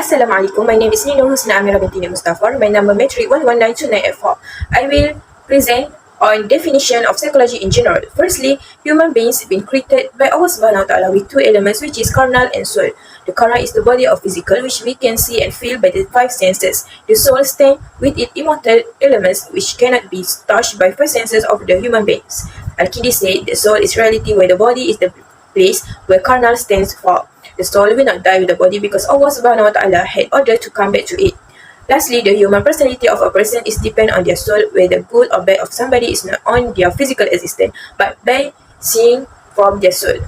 Assalamualaikum. My name is Husna Amirah Binti Mustaffar. My number metric 119294. I will present on definition of psychology in general. Firstly, human beings have been created by Allah Subhanahu wa Taala with two elements, which is carnal and soul. The carnal is the body of physical, which we can see and feel by the five senses. The soul stands with its immortal elements, which cannot be touched by five senses of the human beings. Al-Kindi said the soul is reality, where the body is the place where carnal stands for. The soul will not die with the body because Allah Subhanahu wa Taala had ordered to come back to it. Lastly, the human personality of a person is depend on their soul, where the good or bad of somebody is not on their physical existence, but by seeing from their soul.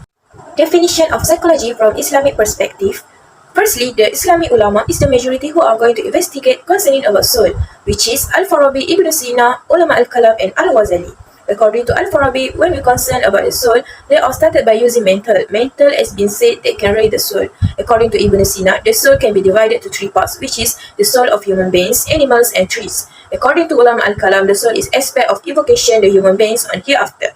Definition of psychology from Islamic perspective. Firstly, the Islamic ulama is the majority who are going to investigate concerning about soul, which is Al-Farabi, Ibn Sina, ulama al-Kalam, and Al-Ghazali. According to Al-Farabi, when we concern about the soul, they all started by using mental. Mental has been said that can raise the soul. According to Ibn Sina, the soul can be divided to three parts, which is the soul of human beings, animals, and trees. According to Ulama al-Kalam, the soul is aspect of evocation the human beings on hereafter.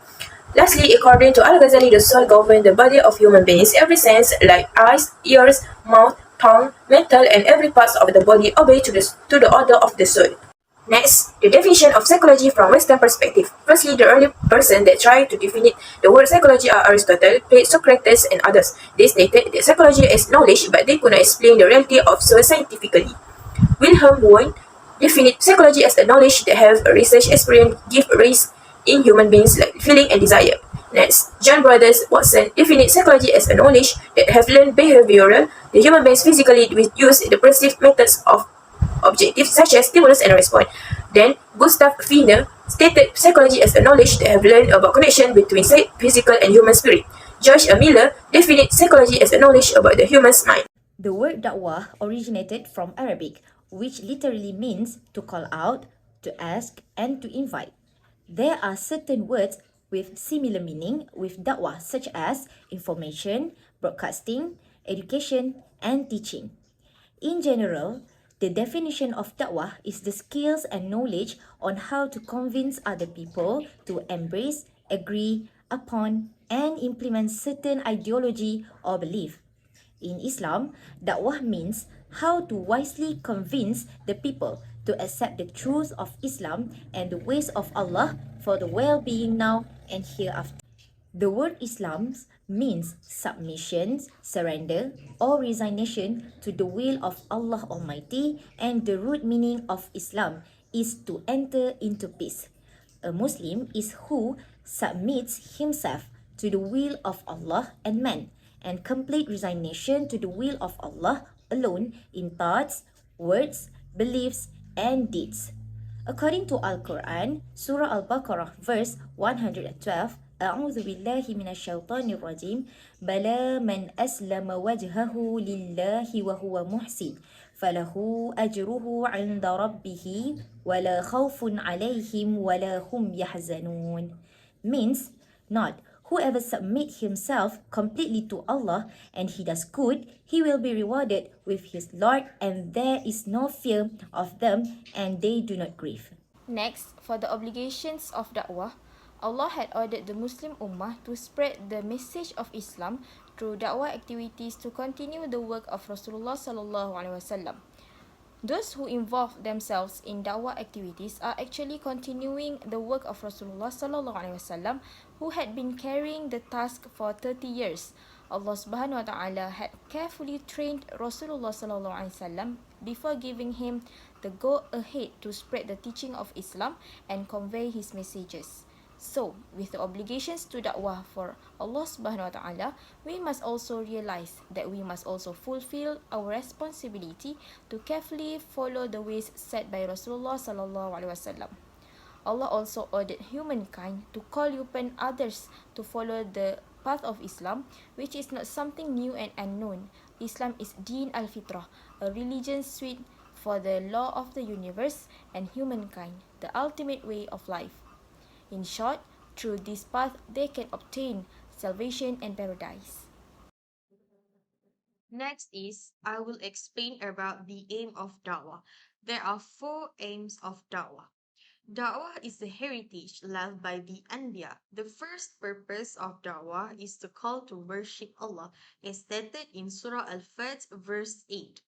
Lastly, according to Al-Ghazali, the soul governs the body of human beings. Every sense, like eyes, ears, mouth, tongue, mental, and every part of the body obey to the order of the soul. Next, the definition of psychology from Western perspective. Firstly, the early person that tried to define the word psychology are Aristotle, Plato, Socrates, and others. They stated that psychology is knowledge, but they could not explain the reality of soul scientifically. Wilhelm Wundt defined psychology as the knowledge that have a research experience give rise in human beings like feeling and desire. Next, John Brothers Watson defined psychology as a knowledge that have learned behavioral, the human beings physically use the perceived methods of objectives such as stimulus and response. Then, Gustav Wiener stated psychology as a knowledge that have learned about connection between physical and human spirit. George Miller defined psychology as a knowledge about the human's mind. The word da'wah originated from Arabic, which literally means to call out, to ask, and to invite. There are certain words with similar meaning with da'wah, such as information, broadcasting, education, and teaching. In general, the definition of da'wah is the skills and knowledge on how to convince other people to embrace, agree upon, and implement certain ideology or belief. In Islam, dakwah means how to wisely convince the people to accept the truth of Islam and the ways of Allah for the well-being now and hereafter. The word Islam means submission, surrender, or resignation to the will of Allah Almighty, and the root meaning of Islam is to enter into peace. A Muslim is who submits himself to the will of Allah and man, and complete resignation to the will of Allah alone in thoughts, words, beliefs, and deeds. According to Al-Quran, Surah Al-Baqarah, verse 112, أعوذ بالله من الشيطان الرجيم بلى من أسلم وجهه لله وهو محسن فله أجره عند ربه ولا خوف عليهم ولا هم يحزنون means not whoever submit himself completely to Allah and he does good, he will be rewarded with his Lord, and there is no fear of them and they do not grieve. Next, for the obligations of da'wah, Allah had ordered the Muslim Ummah to spread the message of Islam through da'wah activities to continue the work of Rasulullah sallallahu alaihi wasallam. Those who involve themselves in da'wah activities are actually continuing the work of Rasulullah sallallahu alaihi wasallam, who had been carrying the task for 30 years. Allah Subhanahu wa Ta'ala had carefully trained Rasulullah sallallahu alaihi wasallam before giving him the go ahead to spread the teaching of Islam and convey his messages. So, with the obligations to da'wah for Allah Subhanahu wa Ta'ala, we must also realize that we must also fulfill our responsibility to carefully follow the ways set by Rasulullah sallallahu alaihi wasallam. Allah also ordered humankind to call upon others to follow the path of Islam, which is not something new and unknown. Islam is Deen al-Fitrah, a religion suite for the law of the universe and humankind, the ultimate way of life. In short, through this path they can obtain salvation and paradise. Next is, I will explain about the aim of da'wah. There are four aims of da'wah. Da'wah is the heritage left by the Anbiya. The first purpose of da'wah is to call to worship Allah, as stated in Surah Al-Fath, verse 8.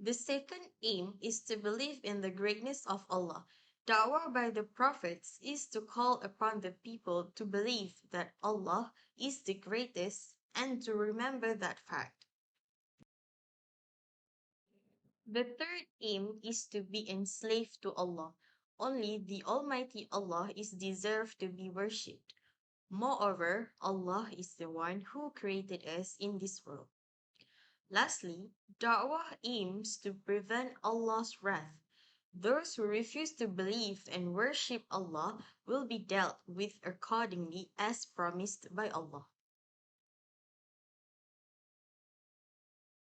The second aim is to believe in the greatness of Allah. Da'wah by the prophets is to call upon the people to believe that Allah is the greatest and to remember that fact. The third aim is to be enslaved to Allah. Only the Almighty Allah is deserved to be worshipped. Moreover, Allah is the one who created us in this world. Lastly, Da'wah aims to prevent Allah's wrath. Those who refuse to believe and worship Allah will be dealt with accordingly as promised by Allah.